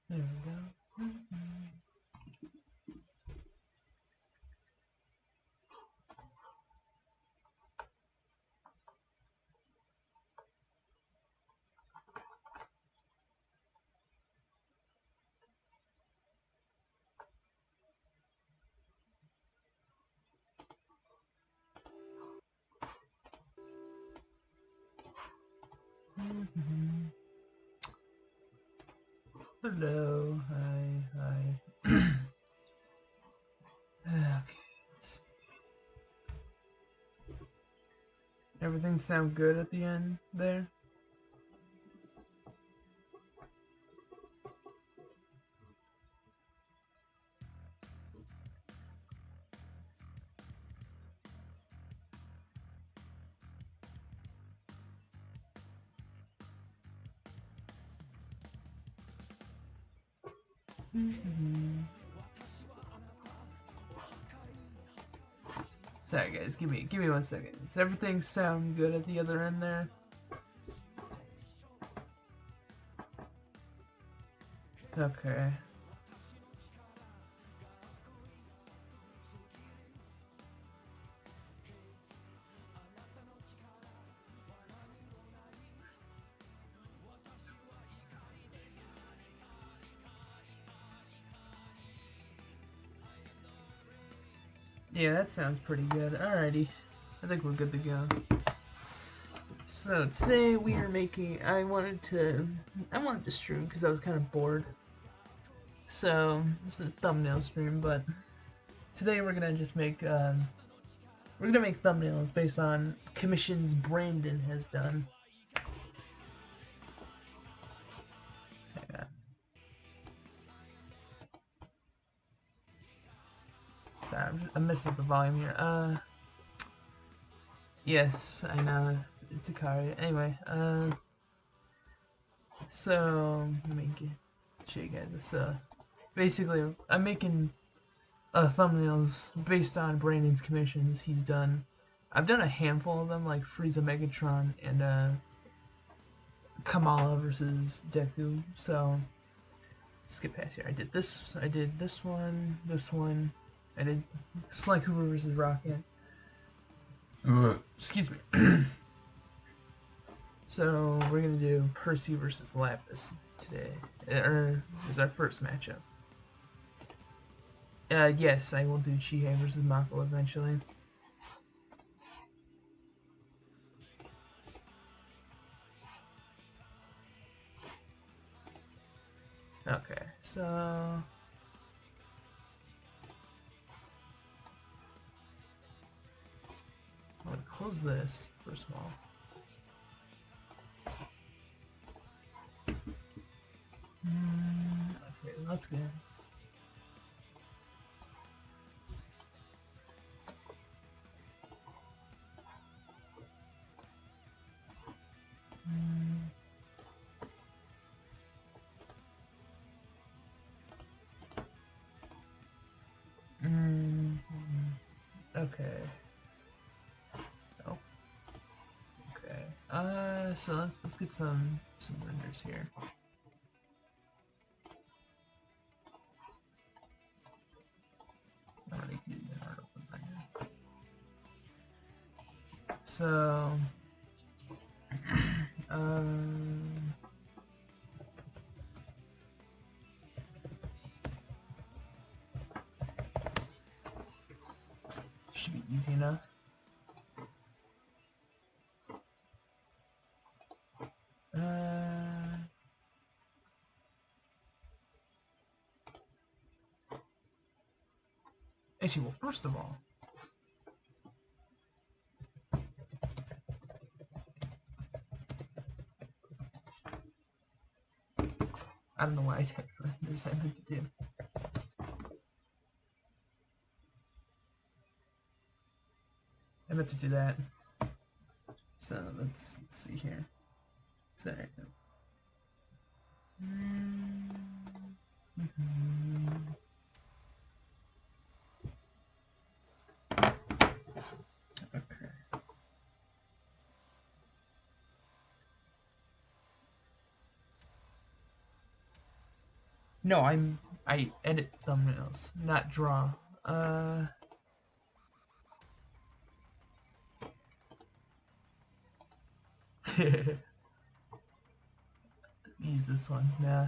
There we go. Hello, hi. Okay. Everything sound good at the end there? Sorry guys, give me 1 second. Does everything sound good at the other end there? Okay. Yeah, that sounds pretty good. Alrighty. I think we're good to go. So today we are making. I wanted to stream because I was kind of bored. So it's a thumbnail stream, but today we're gonna just make thumbnails based on commissions Brandon has done. Hang on. Sorry, I'm messing with the volume here. Yes, I know it's a card. Anyway, so let me show you guys this. Basically, I'm making thumbnails based on Brandon's commissions he's done. I've done a handful of them, like Frieza Megatron and Kamala versus Deku. So skip past here. I did this one, I did Sly Cooper versus Rocket. Excuse me. So we're gonna do Percy versus Lapis today. Is our first matchup. Yes, I will do Chihei versus Mako eventually. Okay, so I'm gonna close this first of all. Okay, that's good. Okay. Oh. Okay. So let's get some renders here. I don't need to do the art open right now. So should be easy enough. Actually, well, first of all, I don't know why I typed renders. I meant to do. I meant to do that. So let's see here. Sorry. No, I edit thumbnails, not draw. Use this one. Nah.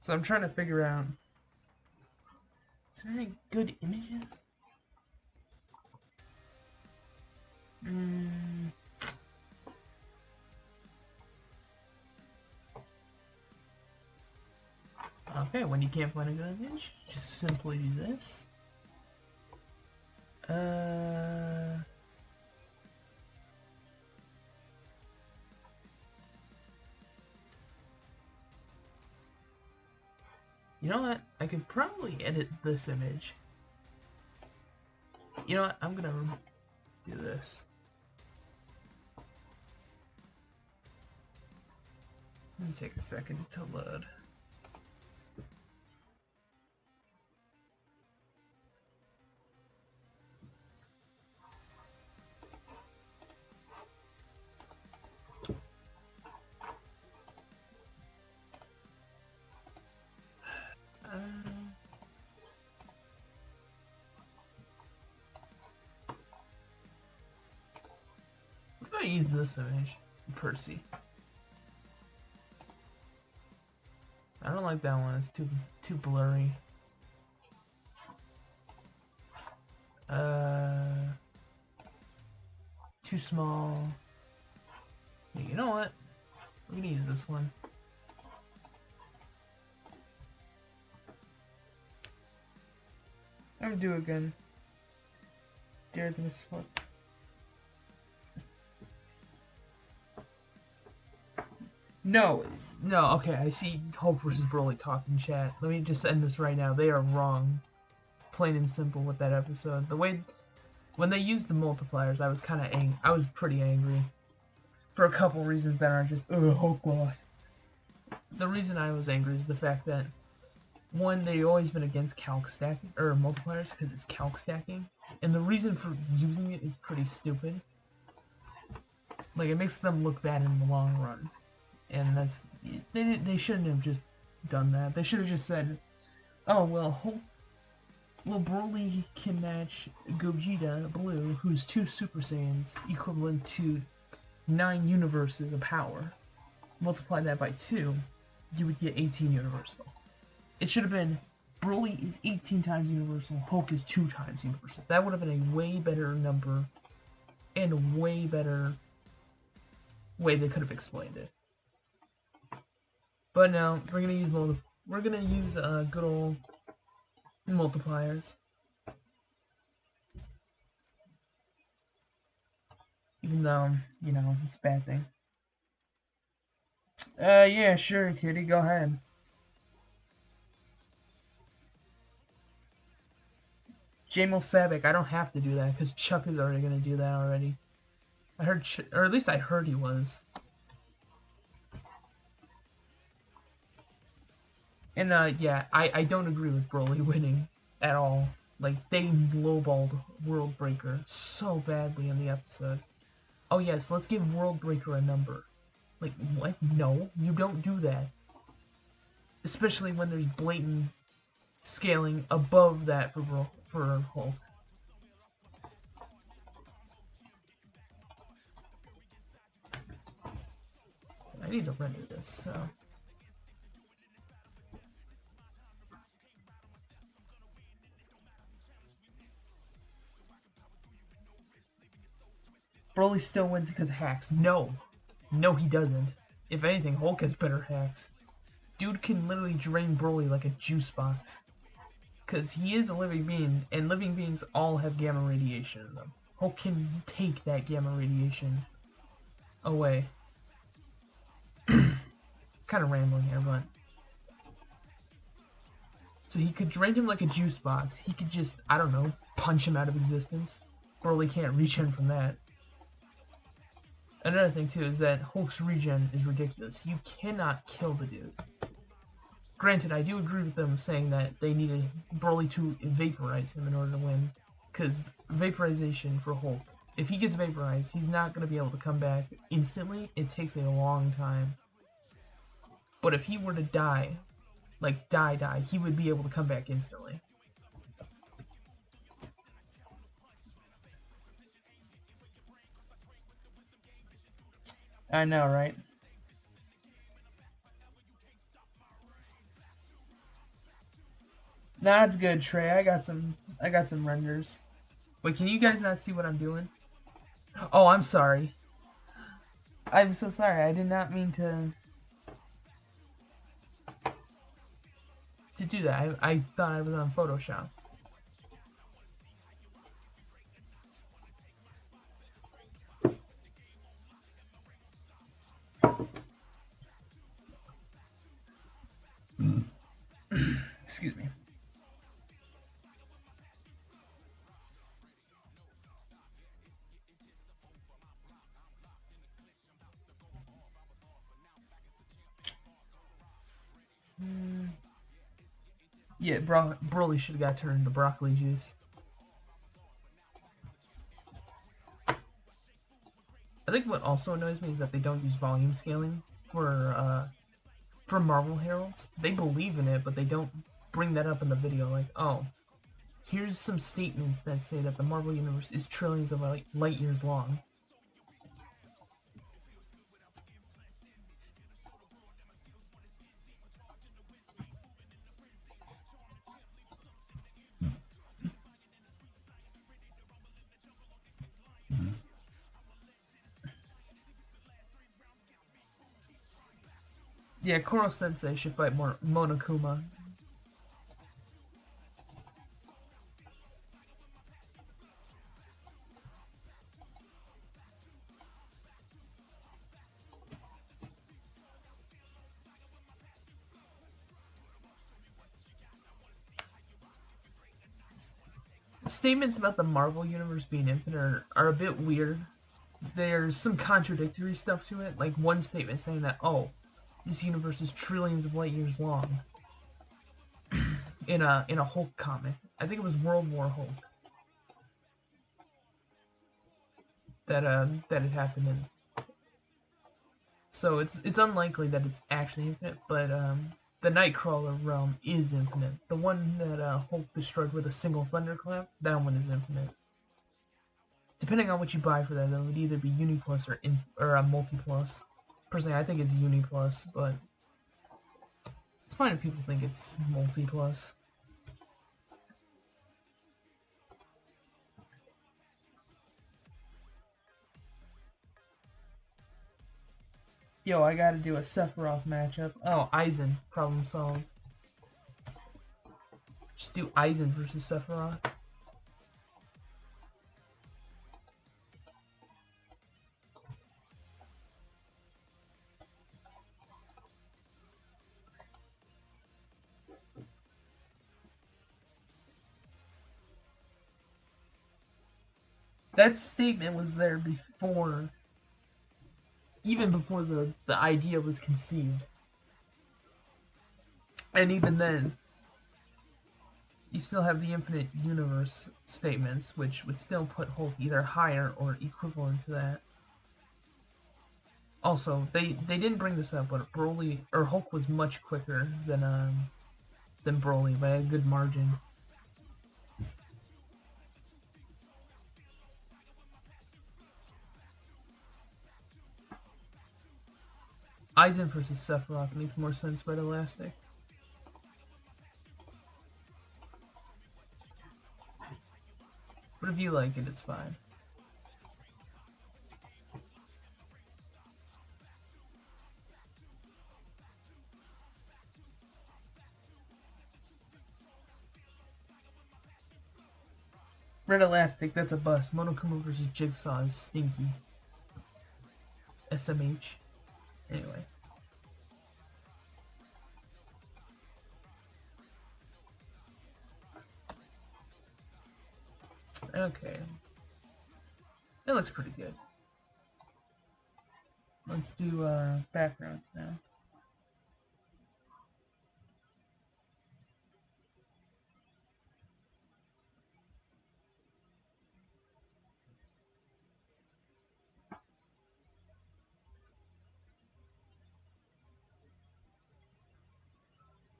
So I'm trying to figure out. Is there any good images? Okay, when you can't find a good image, just simply do this. You know what? I could probably edit this image. You know what? I'm gonna do this. Let me take a second to load. What if I use this image? Percy. I don't like that one. It's too blurry. Too small. You know what? We're gonna use this one. I'm gonna do it again. Dare to miss fuck. No, okay, I see Hulk versus Broly talking chat. Let me just end this right now. They are wrong. Plain and simple with that episode. The way, when they used the multipliers, I was kind of I was pretty angry. For a couple reasons that aren't just, Hulk lost. The reason I was angry is the fact that, one, they've always been against calc stacking, or multipliers, because it's calc stacking. And the reason for using it is pretty stupid. Like, it makes them look bad in the long run. And that's, they shouldn't have just done that. They should have just said, oh, well, Broly can match Gogeta Blue, who's 2 Super Saiyans, equivalent to 9 universes of power. Multiply that by 2, you would get 18 universal. It should have been, Broly is 18 times universal, Hulk is 2 times universal. That would have been a way better number, and a way better way they could have explained it. But no, we're gonna use good old multipliers. Even though, you know, it's a bad thing. Yeah, sure, kitty, go ahead. Jamil Sabic, I don't have to do that, because Chuck is already gonna do that already. I heard, or at least I heard he was. And, yeah, I don't agree with Broly winning at all. Like, they lowballed World Breaker so badly in the episode. Oh, yes, let's give World Breaker a number. Like, what? No, you don't do that. Especially when there's blatant scaling above that for Hulk. I need to render this, so... Broly still wins because of hacks. No. No, he doesn't. If anything, Hulk has better hacks. Dude can literally drain Broly like a juice box. Because he is a living being, and living beings all have gamma radiation in them. Hulk can take that gamma radiation away. Kind of rambling here, but... So he could drain him like a juice box. He could just, I don't know, punch him out of existence. Broly can't reach him from that. Another thing, too, is that Hulk's regen is ridiculous. You cannot kill the dude. Granted, I do agree with them saying that they needed Broly to vaporize him in order to win. Because vaporization for Hulk If he gets vaporized, he's not going to be able to come back instantly. It takes a long time. But if he were to die, like die, he would be able to come back instantly. I know, right? That's good, Trey. I got some renders. Wait, can you guys not see what I'm doing? Oh, I'm sorry. I'm so sorry. I did not mean to do that. I thought I was on Photoshop. Excuse me. Yeah, Broly should have got turned into broccoli juice. I think what also annoys me is that they don't use volume scaling for Marvel Heralds. They believe in it, but they don't bring that up in the video. Like, oh, here's some statements that say that the Marvel Universe is trillions of light years long. Yeah, Koro Sensei should fight more Monokuma. Statements about the Marvel Universe being infinite are a bit weird. There's some contradictory stuff to it, like one statement saying that, oh, this universe is trillions of light years long. in a Hulk comic. I think it was World War Hulk. That it happened in. So it's unlikely that it's actually infinite, but the Nightcrawler realm is infinite. The one that Hulk destroyed with a single thunderclap, that one is infinite. Depending on what you buy for that, it would either be Uniplus or a Multiplus. Personally, I think it's Uniplus, but it's fine if people think it's Multiplus. Yo, I gotta do a Sephiroth matchup. Oh, Aizen. Problem solved. Just do Aizen versus Sephiroth. That statement was there before, even before the idea was conceived. And even then, you still have the infinite universe statements, which would still put Hulk either higher or equivalent to that. Also, they didn't bring this up, but Hulk was much quicker than Broly by a good margin. Aizen versus Sephiroth makes more sense by Elastic. But if you like it, it's fine. Red Elastic, that's a bust. Monokuma versus Jigsaw is stinky. SMH. Anyway. Okay. That looks pretty good. Let's do backgrounds now.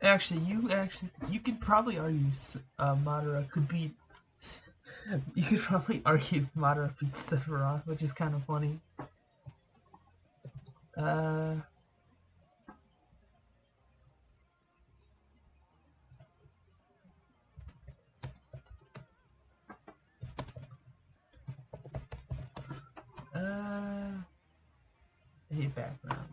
You could probably argue Madara could beat. You could probably argue Madara beats Sephiroth, which is kind of funny. Uh, I hate background.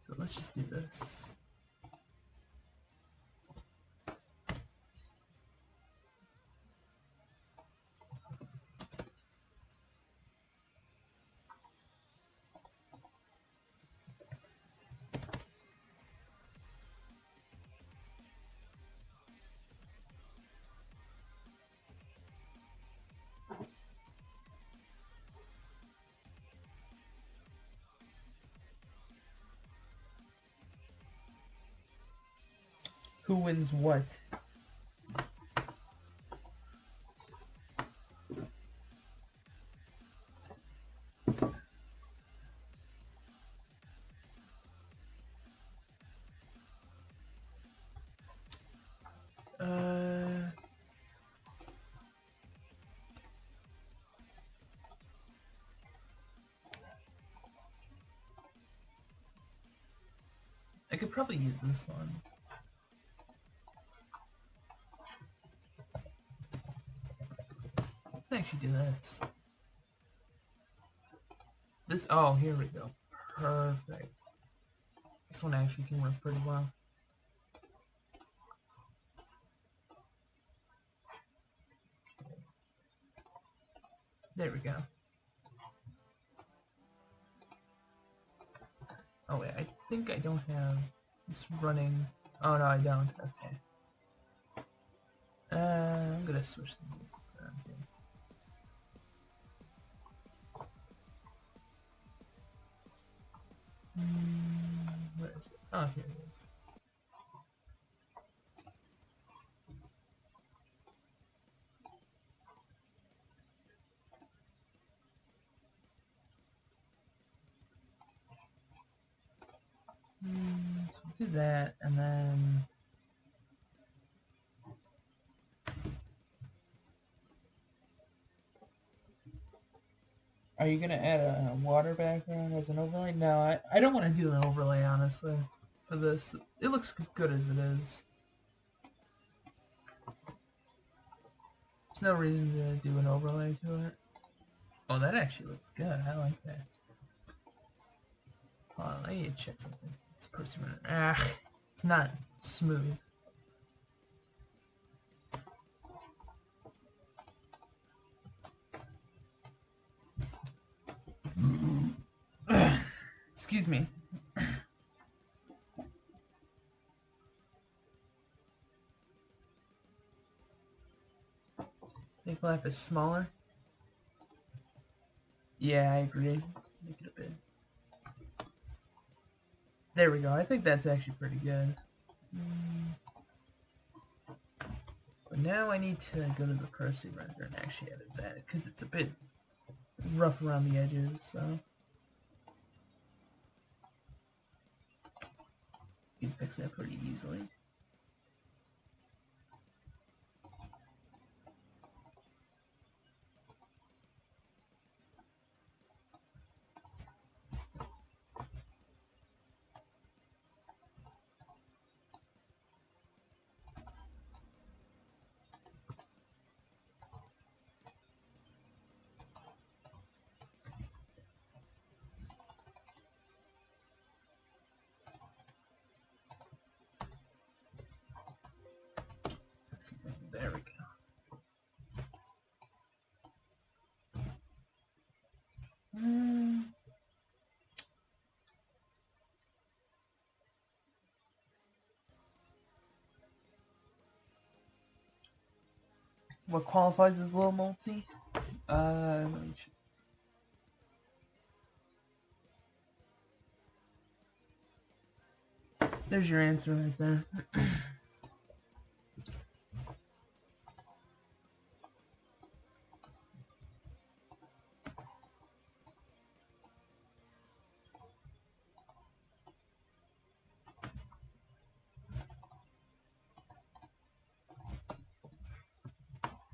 So let's just do this. Who wins what? I could probably use this one. Let's actually do this. Oh, here we go. Perfect. This one actually can work pretty well. There we go. Oh wait, I think I don't have this running. Oh no, I don't. Okay. I'm gonna switch the music around here. Where is it? Oh, here it is. So we'll do that, and then are you gonna add a water background as an overlay? No, I don't want to do an overlay honestly for this. It looks good as it is. There's no reason to do an overlay to it. Oh, that actually looks good. I like that. Hold on, I need to check something. It's Percy. It's not smooth. Excuse me. Make Lapis smaller? Yeah, I agree. Make it a bit. There we go. I think that's actually pretty good. But now I need to go to the Percy render and actually edit that because it's a bit rough around the edges. So you can fix that pretty easily. There we go. What qualifies as low multi? Let me check. There's your answer right there.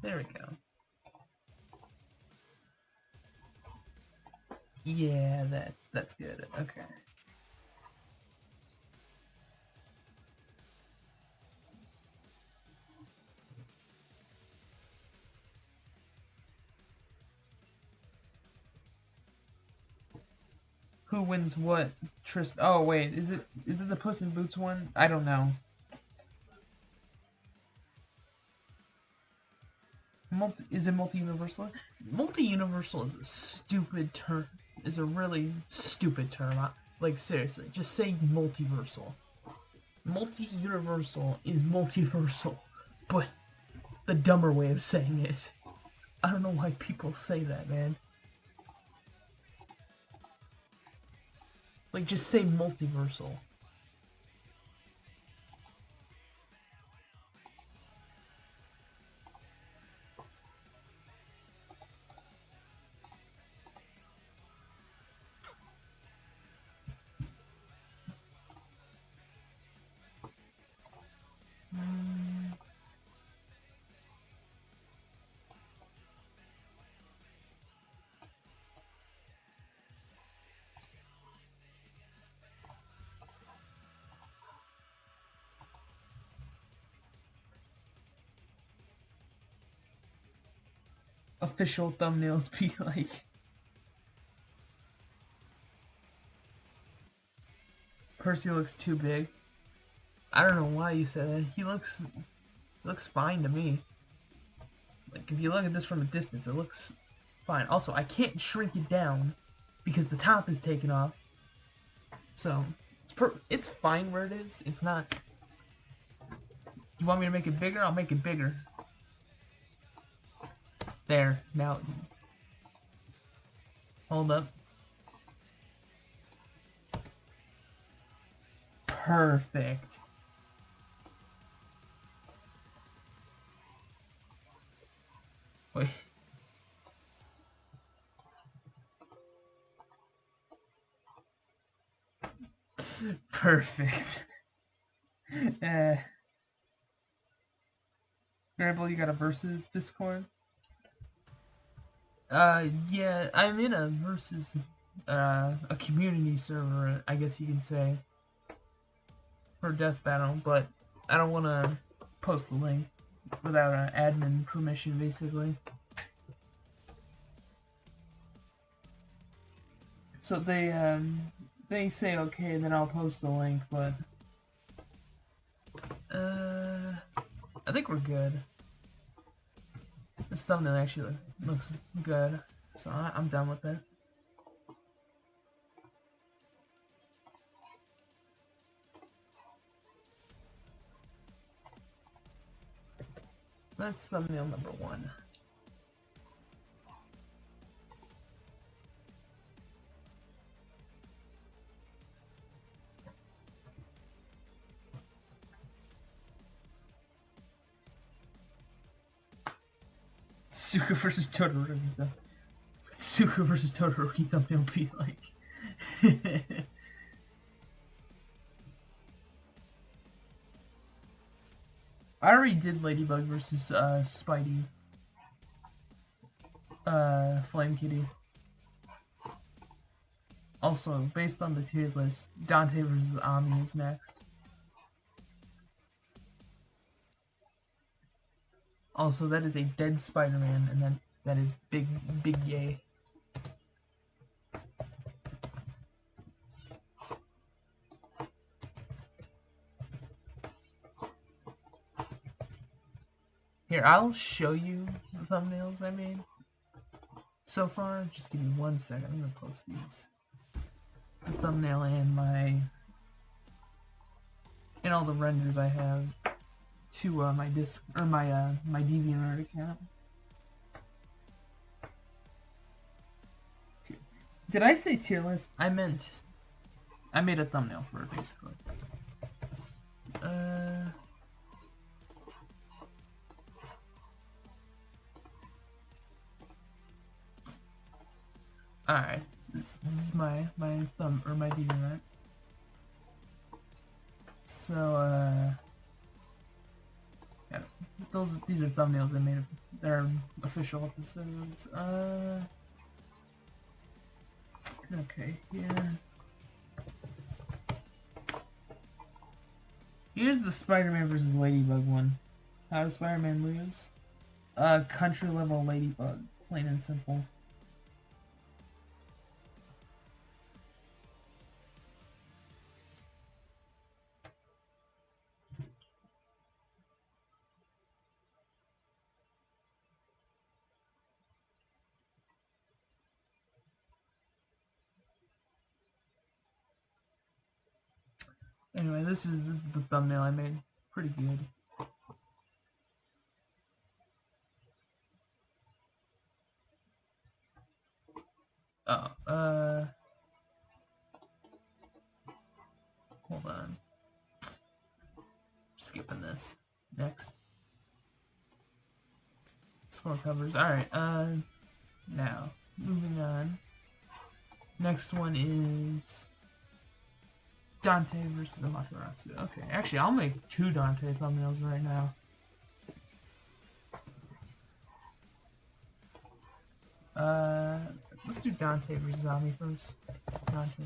There we go. Yeah, that's good. Okay. Who wins what? Trist. Oh wait, is it the Puss in Boots one? I don't know. Is it multi-universal? Multi-universal is a stupid term. Is a really stupid term. Like seriously, just say multiversal. Multi-universal is multiversal, but the dumber way of saying it. I don't know why people say that, man. Like, just say multiversal. Official thumbnails be like. Percy looks too big. I don't know why you said that. He looks fine to me. Like, if you look at this from a distance, it looks fine. Also, I can't shrink it down because the top is taken off. So, it's fine where it is. It's not... You want me to make it bigger? I'll make it bigger. There. Now... Hold up. Perfect. Wait. Perfect. Variable, you got a versus Discord? Yeah, I'm in a versus, a community server, I guess you can say, for Death Battle, but I don't want to post the link without admin permission, basically. So they say okay, then I'll post the link, but I think we're good. This thumbnail actually looks good, so I'm done with it. So that's thumbnail number 1. Suka versus Todoroki. Suka versus Todoroki thumbnail be like. I already did Ladybug versus Spidey. Flame Kitty. Also, based on the tier list, Dante versus Ami is next. Also, that is a dead Spider-Man, and then that is big yay. Here, I'll show you the thumbnails I made so far. Just give me 1 second. I'm gonna post these. The thumbnail and all the renders I have to my disc or my DeviantArt account. Did I say tier list? I meant I made a thumbnail for it basically. Alright, this is my thumb or my DeviantArt. So these are thumbnails I made of their official episodes. Okay, here. Here's the Spider-Man versus Ladybug one. How does Spider-Man lose? Country level Ladybug. Plain and simple. Anyway, this is the thumbnail I made. Pretty good. Oh, hold on. Skipping this. Next. Score covers. Alright, now, moving on. Next one is Dante versus Amaterasu. Okay, actually, I'll make 2 Dante thumbnails right now. Let's do Dante versus Ami first. Dante,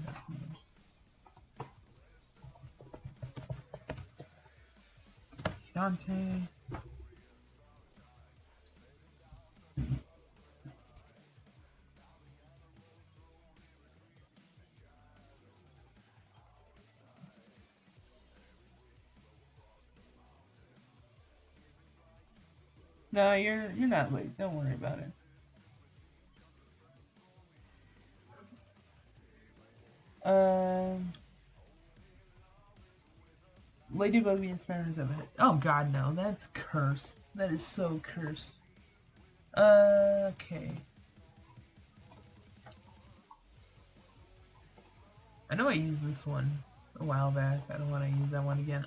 Dante. No, you're not late. Don't worry about it. Ladybug being Spider-Man's ever hit. Oh god, no. That's cursed. That is so cursed. Okay. I know I used this one a while back. I don't want to use that one again.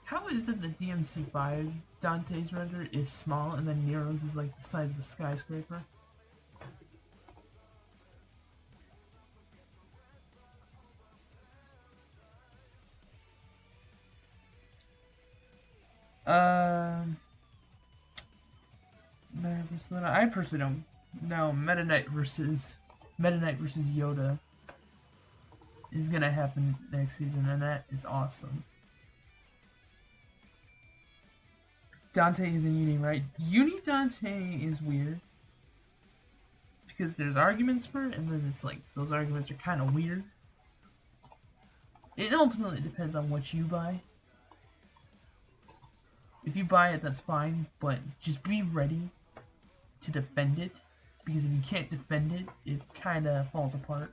How is it that DMC5 Dante's render is small and then Nero's is like the size of a skyscraper? I personally don't know. Meta Knight versus Yoda is gonna happen next season, and that is awesome. Dante is in Uni, right? Uni Dante is weird because there's arguments for it, and then it's like those arguments are kind of weird. It ultimately depends on what you buy. If you buy it, that's fine, but just be ready to defend it, because if you can't defend it, it kind of falls apart.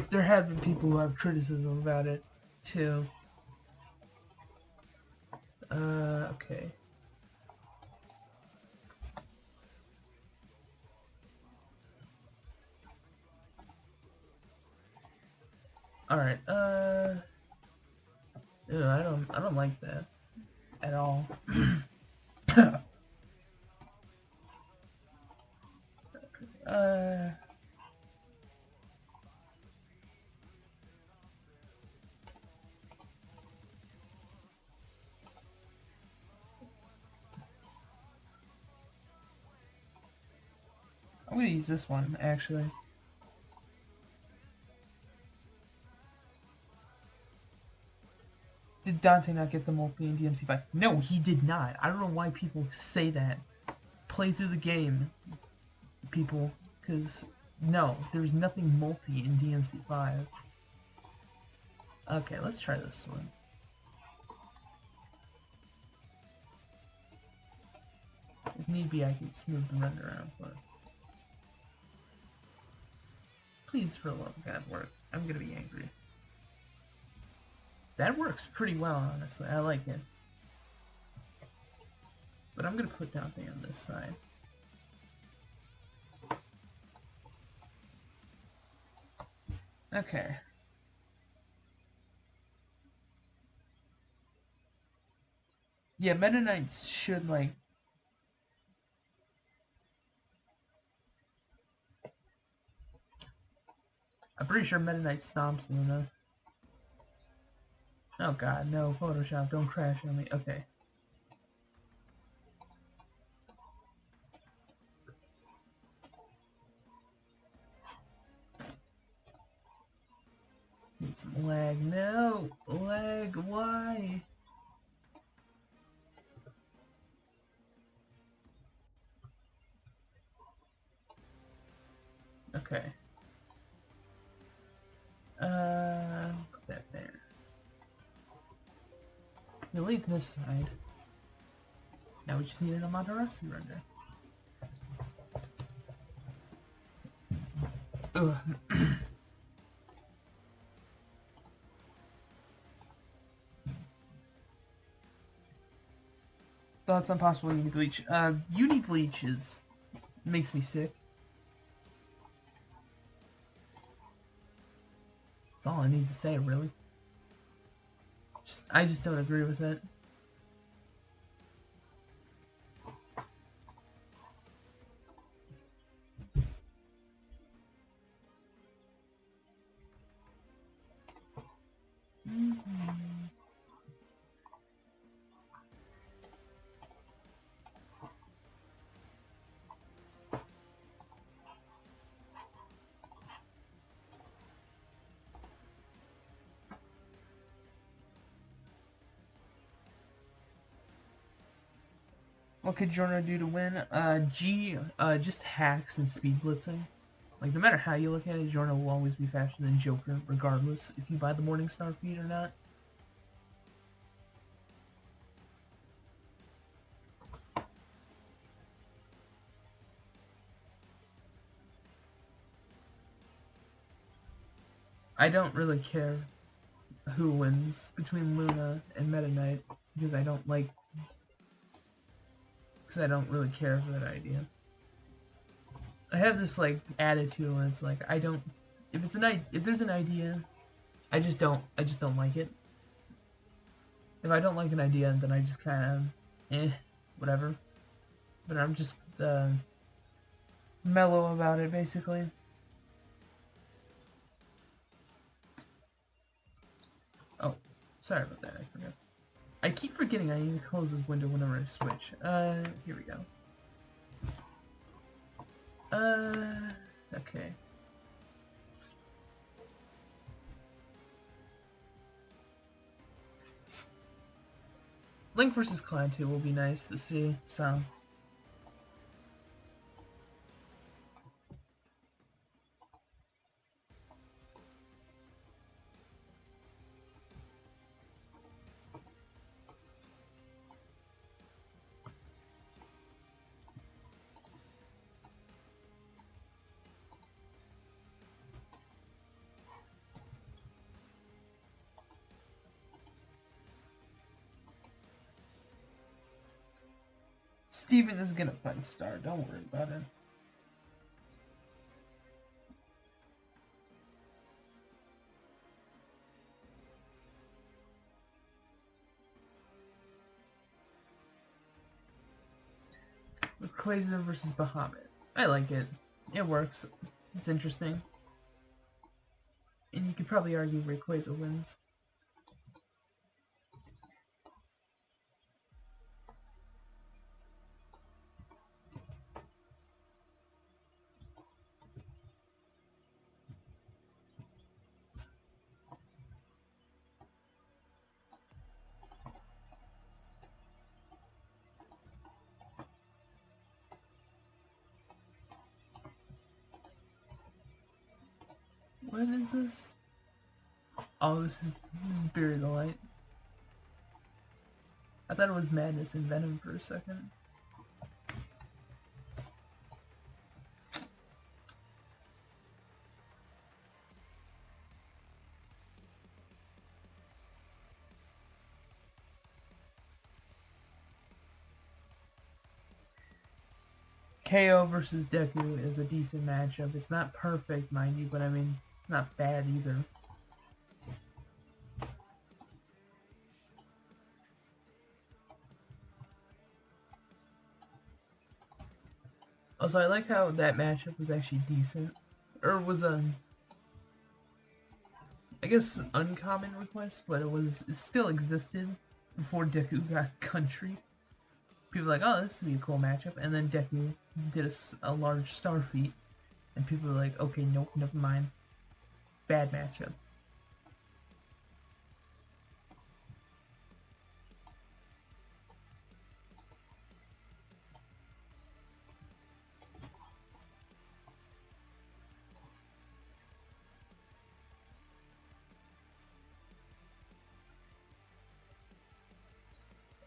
There have been people who have criticism about it, too. Okay. Alright, ew, I don't like that at all. I'm gonna use this one, actually. Did Dante not get the multi in DMC5? No, he did not. I don't know why people say that. Play through the game, people, because no, there's nothing multi in DMC5. Okay, let's try this one. If need be, I can smooth the render around, but please, for the love of God, work. I'm gonna be angry. That works pretty well, honestly. I like it. But I'm gonna put Dante on this side. Okay. Yeah, Meta Knights should, like... I'm pretty sure Meta Knight stomps Luna. Oh god, no, Photoshop, don't crash on me. Okay. Need some lag. No! Lag, why? Okay. Put that there. Delete this side. Now we just need an Amaterasu render. Ugh. Thoughts on possible Uni Bleach? Uni Bleach makes me sick. That's all I need to say, really. I just don't agree with it. What could Jorno do to win? Just hacks and speed blitzing. Like, no matter how you look at it, Jorno will always be faster than Joker, regardless if you buy the Morningstar feed or not. I don't really care who wins between Luna and Meta Knight, because I don't really care for that idea. I have this like attitude where it's like if there's an idea, I just don't like it. If I don't like an idea, then I just kind of whatever. But I'm just mellow about it, basically. Oh, sorry about that, I forgot. I keep forgetting I need to close this window whenever I switch. Here we go. Okay. Link versus Cloud 2 will be nice to see, so. Steven is gonna fight Star, don't worry about it. Rayquaza versus Bahamut. I like it. It works. It's interesting. And you could probably argue Rayquaza wins. What is this? Oh, this is Bury the Light. I thought it was Madness and Venom for a second. KO versus Deku is a decent matchup. It's not perfect, mind you, but I mean, it's not bad either. Also, I like how that matchup was actually decent. Or was I guess, uncommon request, but it still existed before Deku got country. People were like, oh, this would be a cool matchup, and then Deku did a large star feat, and people were like, okay, nope, never mind. Bad matchup.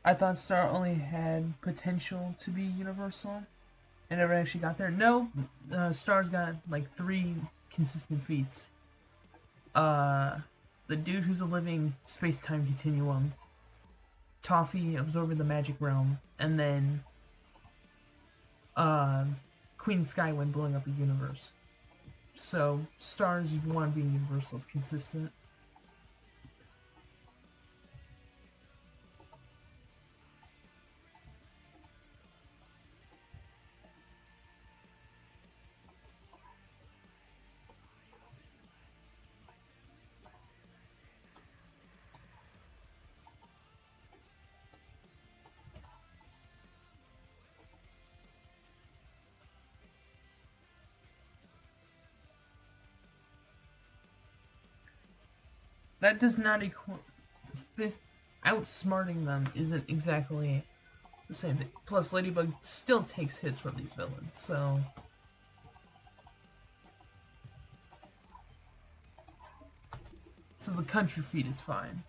I thought Star only had potential to be universal. I never actually got there. No, Star's got like 3 consistent feats. The dude who's a living space-time continuum, Toffee absorbing the magic realm, and then Queen Skywind blowing up a universe. So Star's one being universal is consistent. That does not equal. Outsmarting them isn't exactly the same thing. Plus, Ladybug still takes hits from these villains, so. So the country feat is fine.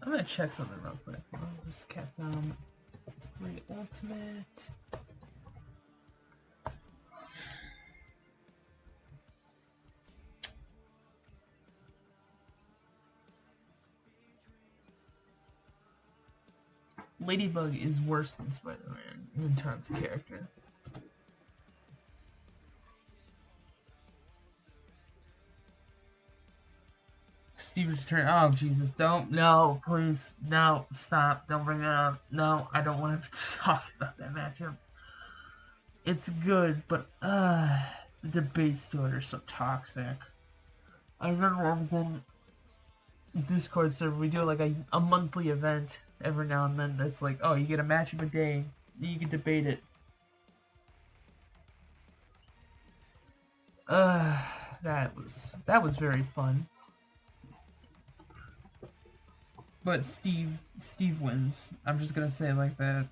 I'm gonna check something real quick. This Capcom 3 Ultimate. Ladybug is worse than Spider-Man in terms of character. Steve's turn. Oh, Jesus. Don't. No, please. No. Stop. Don't bring it up. No, I don't want to talk about that matchup. It's good, but, the debates to it are so toxic. I remember I was in Discord server. We do like a monthly event every now and then. It's like, oh, you get a matchup a day. You can debate it. That was very fun. But Steve wins. I'm just gonna say it like that.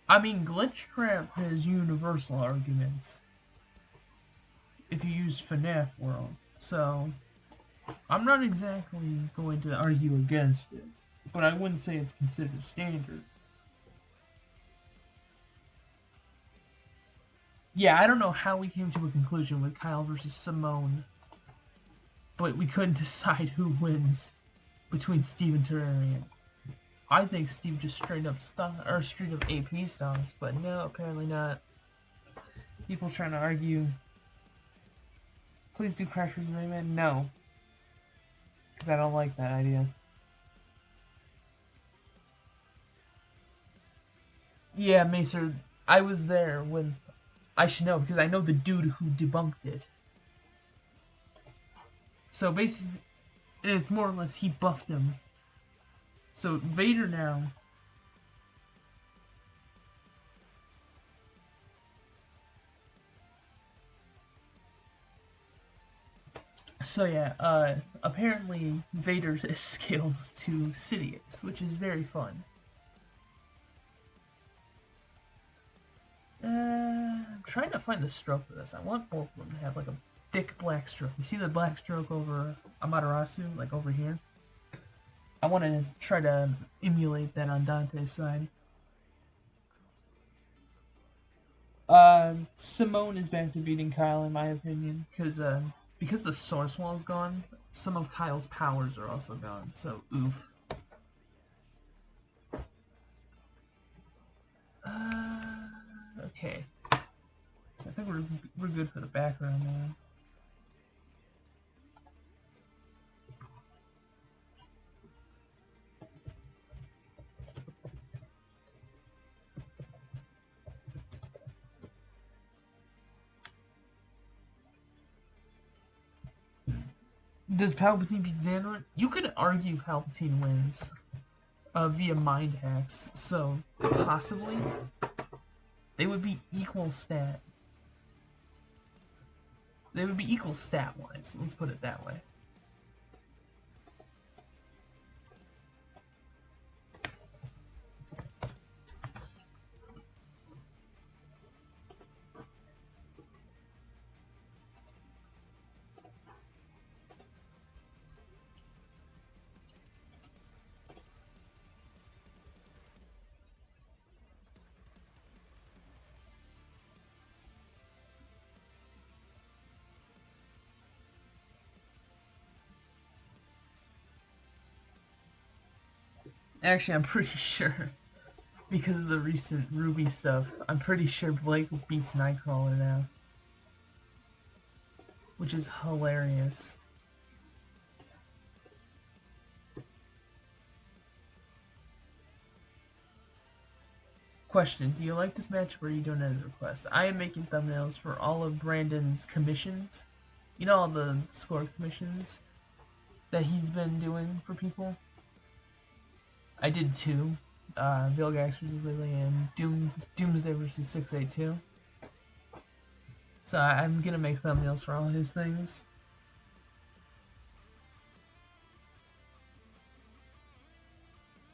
I mean, Glitchcraft has universal arguments if you use FNAF World, so I'm not exactly going to argue against it, but I wouldn't say it's considered standard. Yeah, I don't know how we came to a conclusion with Kyle versus Simone, but we couldn't decide who wins between Steve and Terrarian. I think Steve just straight up AP stomps, but no, apparently not. People trying to argue. Please do Crash vs. Rayman? No. Because I don't like that idea. Yeah, Macer, I was there when... I should know, because I know the dude who debunked it. So basically, it's more or less he buffed him. So Vader now... So yeah, apparently Vader scales to Sidious, which is very fun. I'm trying to find the stroke for this. I want both of them to have like a thick black stroke. You see the black stroke over Amaterasu, like over here? I want to try to emulate that on Dante's side. Simone is back to beating Kyle in my opinion, because the source wall is gone, some of Kyle's powers are also gone. So oof. Okay. So I think we're good for the background now. Does Palpatine beat Xandor? You could argue Palpatine wins via mind hacks, so possibly they would be equal stat. They would be equal stat-wise. Let's put it that way. Actually, I'm pretty sure, because of the recent Ruby stuff, I'm pretty sure Blake beats Nightcrawler now. Which is hilarious. Question, do you like this matchup or are you doing it as a request? I am making thumbnails for all of Brandon's commissions. You know all the score commissions that he's been doing for people? I did 2. Vilgax vs. Lily and Doomsday vs. 682. So I'm gonna make thumbnails for all his things.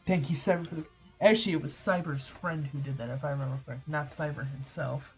Thank you, Cyber, for the... Actually, it was Cyber's friend who did that, if I remember correctly, not Cyber himself.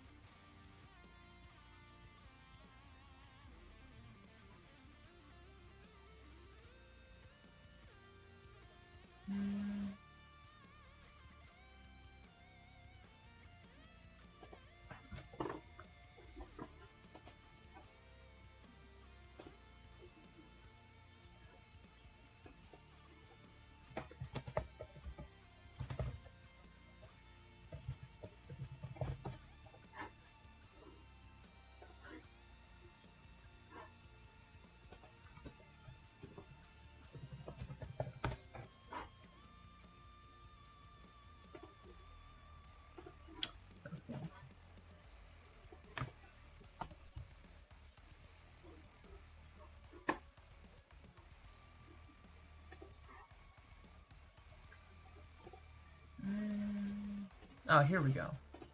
Oh, here we go.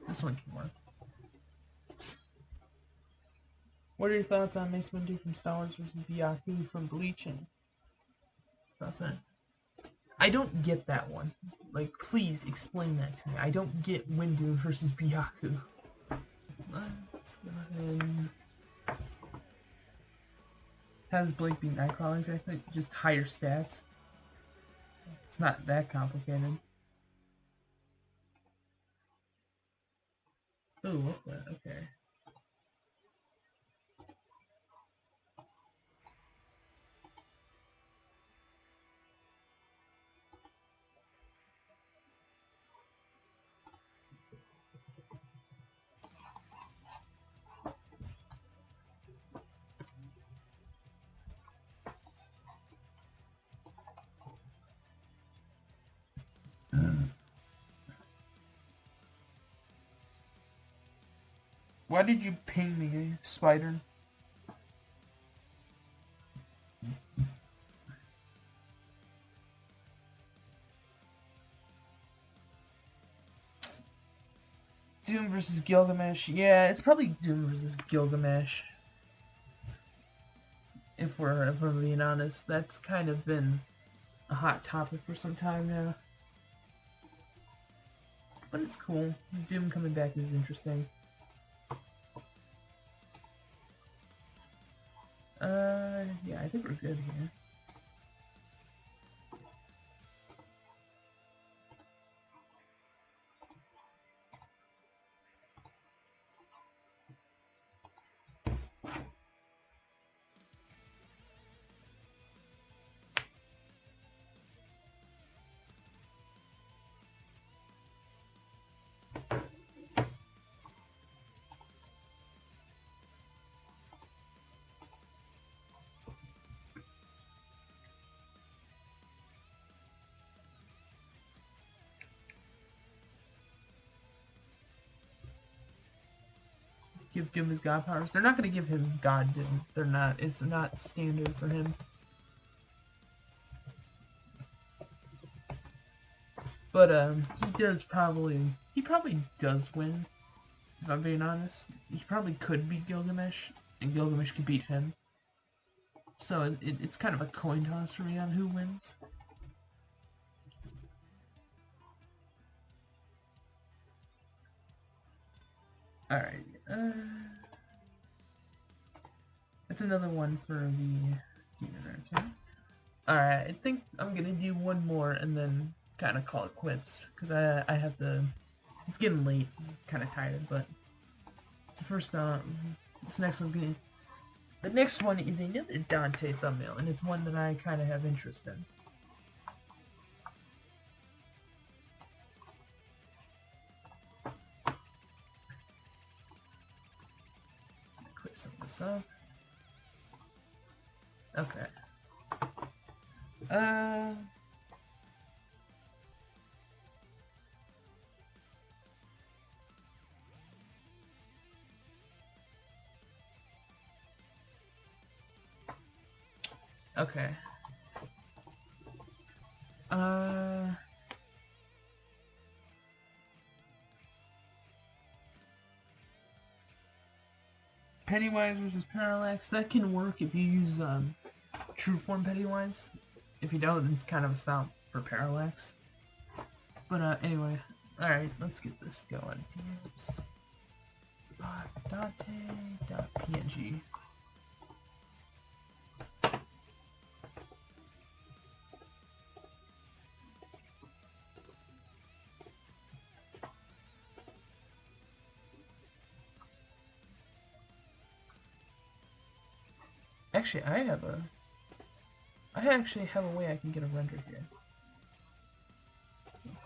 This one can work. What are your thoughts on Mace Windu from Star Wars versus Byaku from Bleach? And thoughts on it? I don't get that one. Like, please explain that to me. I don't get Windu versus Byaku. Let's go ahead. Has Blake beat Nightcrawler exactly? Just higher stats. It's not that complicated. Oh, what's that? Okay. Why did you ping me, Spider? Doom versus Gilgamesh. Yeah, it's probably Doom versus Gilgamesh. If we're being honest, that's kind of been a hot topic for some time now. But it's cool. Doom coming back is interesting. Yeah, I think we're good here. give Doom his god powers. They're not gonna give him God Doom. They're not. It's not standard for him. But he probably does win, if I'm being honest. He probably could beat Gilgamesh, and Gilgamesh could beat him. So it's kind of a coin toss for me on who wins. Alright, that's another one for the Demon Arcane. Alright, I think I'm gonna do one more and then kind of call it quits, because I have to, it's getting late, I'm kind of tired, but so first, this next one's gonna, the next one is another Dante thumbnail, and it's one that I kind of have interest in. Clear some of this up. Okay. Okay. Pennywise versus Parallax, that can work if you use true form Pennywise. If you don't, it's kind of a stop for Parallax. But anyway, alright, let's get this going. Dante.png. Actually, I actually have a way I can get a render here.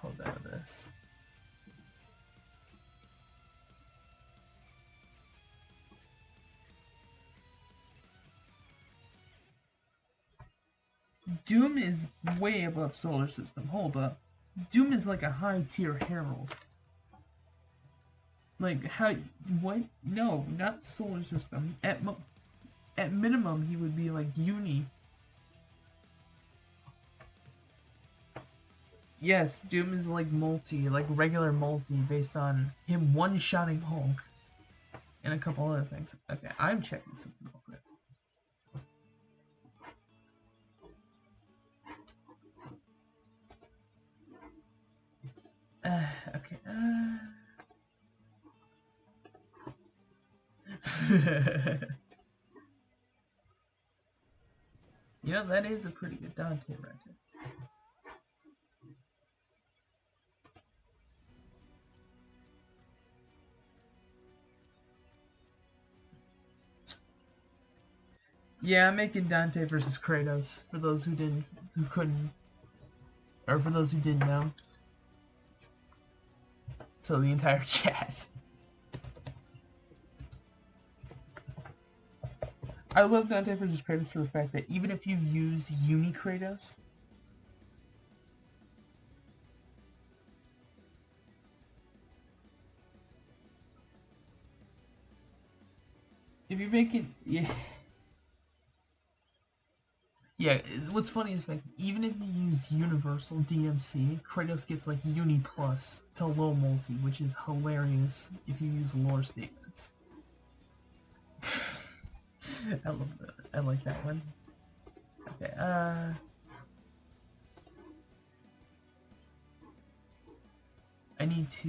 Pull out of this. Doom is way above Solar System. Hold up. Doom is like a high tier herald. Like, how, what? No, not Solar System. At minimum, he would be like Uni. Yes, Doom is like multi, like regular multi, based on him one-shotting Hulk. And a couple other things. Okay, I'm checking something real quick. Okay, You know, that is a pretty good Dante record. Yeah, I'm making Dante versus Kratos, for those who couldn't, or for those who didn't know. So the entire chat. I love Dante versus Kratos for the fact that even if you use Uni Kratos, if you're making, yeah, what's funny is like even if you use Universal DMC, Kratos gets like Uni Plus to low multi, which is hilarious if you use lore statements. I love that. I like that one. Okay, I need to,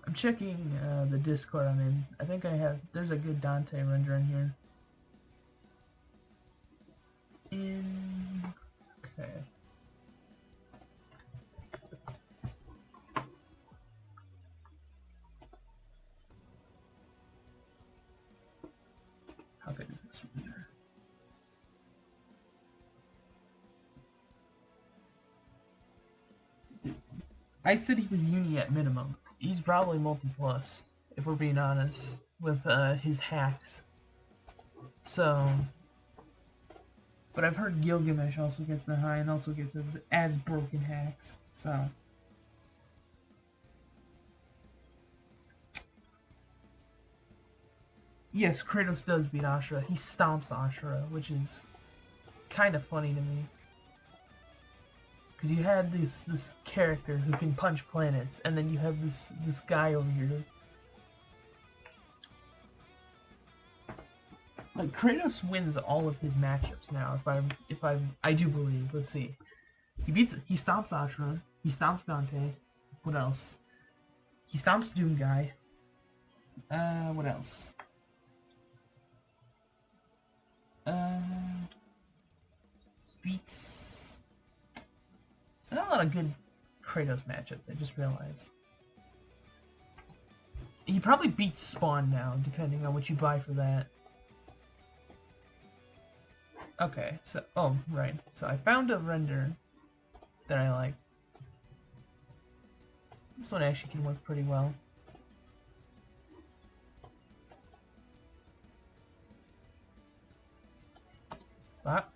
I'm checking the Discord I'm in. I think there's a good Dante render in here. Okay. How big is this render? I said he was Uni at minimum. He's probably multi-plus, if we're being honest, with his hacks. So, but I've heard Gilgamesh also gets the high and also gets as broken hacks. So, Yes, Kratos does beat Ashura. He stomps Ashura, which is kind of funny to me. Because you had this character who can punch planets, and then you have this guy over here. Like Kratos wins all of his matchups now. I do believe. Let's see. He stomps Ashura. He stomps Dante. What else? He stomps Doom Guy. What else? Beats. There's not a lot of good Kratos matchups. I just realized. He probably beats Spawn now, depending on what you buy for that. Okay, so right. So I found a render that I like. This one actually can work pretty well. Ah.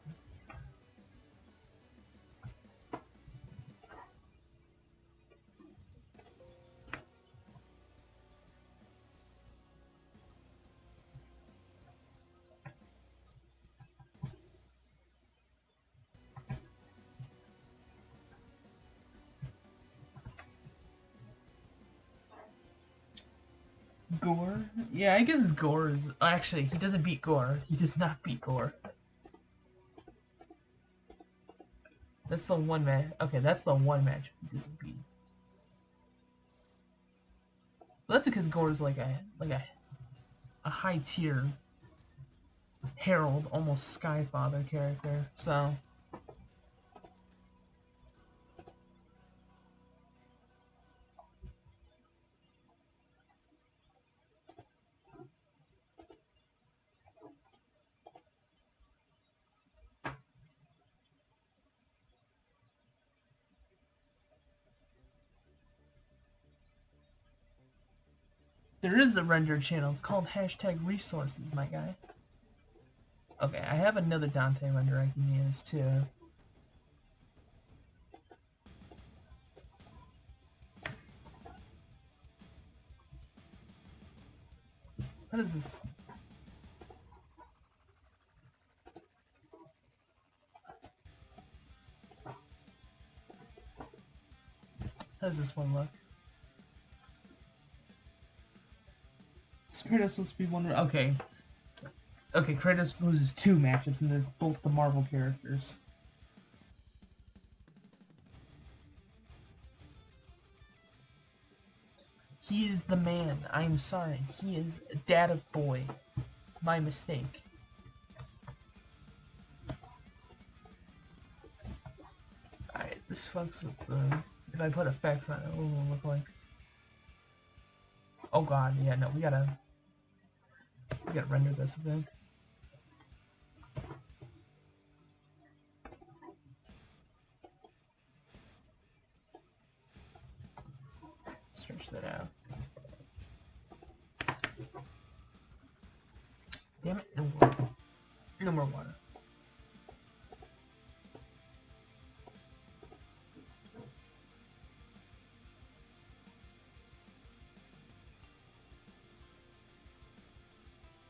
Gore? Yeah, I guess Gore is... Actually, he doesn't beat Gore. He does not beat Gore. That's the one match. Okay, that's the one match he doesn't beat. Well, that's because Gore is like a high tier Herald, almost Skyfather character. So there is a render channel. It's called #resources, my guy. Okay, I have another Dante render I can use too. What is this? How does this one look? Kratos supposed to be one. Okay. Okay, Kratos loses 2 matchups, and they're both the Marvel characters. He is the man. I'm sorry. He is dad of boy. My mistake. Alright, this fucks with the... If I put effects on it, what will it look like? Oh god, yeah, no, we gotta render this a bit. Stretch that out. Damn it, no water. No more water.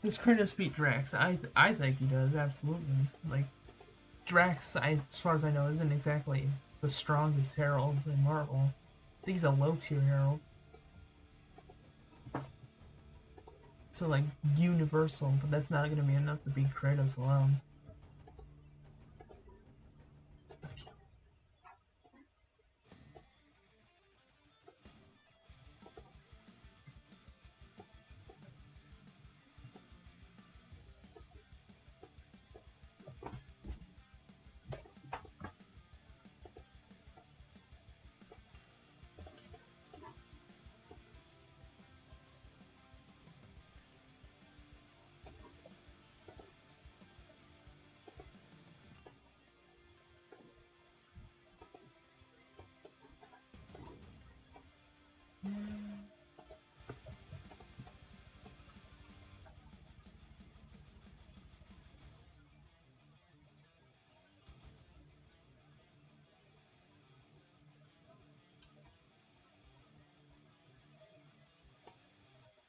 Does Kratos beat Drax? I think he does, absolutely. Like, Drax, as far as I know, isn't exactly the strongest Herald in Marvel. I think he's a low-tier Herald. So, like, universal, but that's not going to be enough to beat Kratos alone.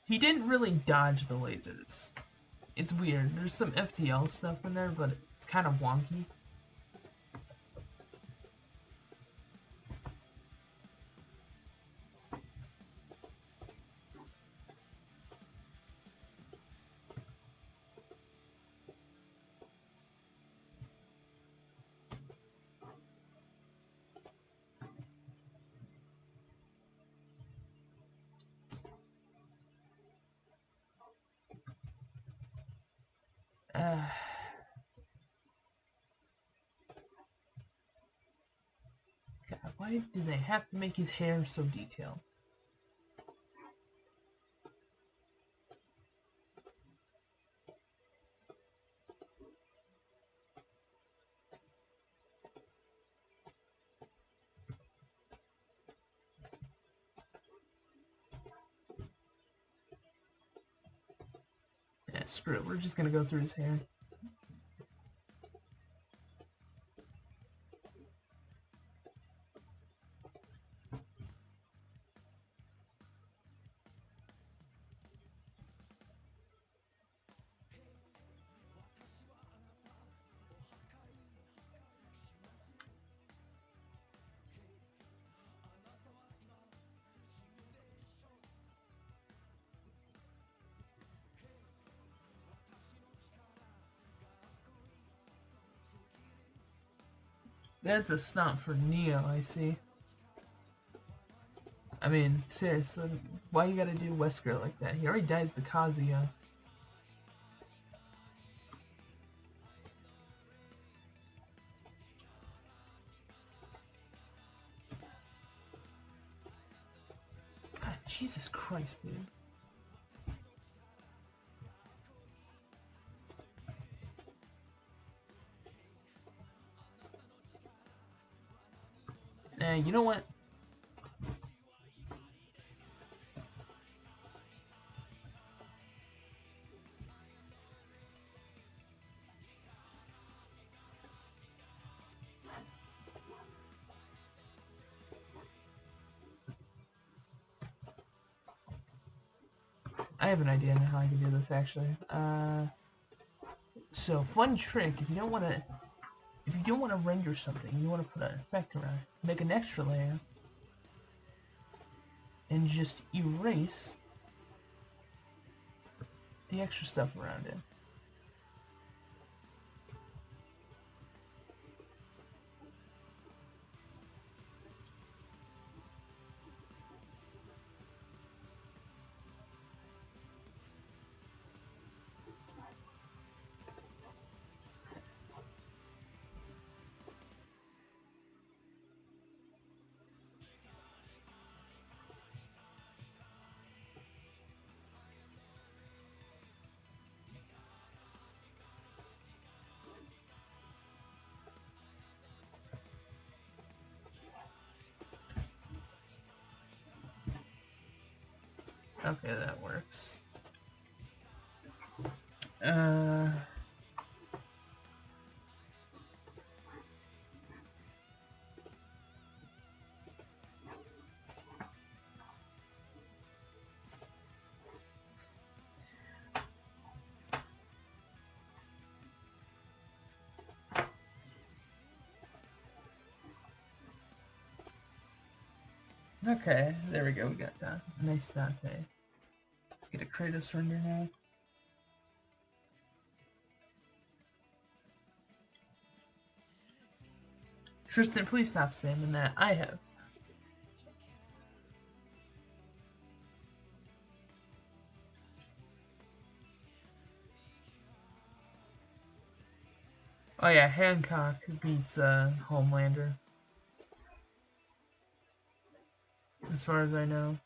He didn't really dodge the lasers. It's weird. There's some FTL stuff in there, but it's kind of wonky. God, why do they have to make his hair so detailed? Yeah, screw it. We're just gonna go through his hair. That's a stomp for Neo, I see. I mean, seriously, why you gotta do Wesker like that? He already dies to Kazuya. God, Jesus Christ, dude. You know what? I have an idea on how I can do this actually. So fun trick. If you don't want to render something, you want to put an effect around it. Make an extra layer and just erase the extra stuff around it. Okay, that works. Okay, there we go. We got that. Nice Dante. Let's get a Kratos render now. Tristan, please stop spamming that. I have. Oh yeah, Hancock beats Homelander. As far as I know.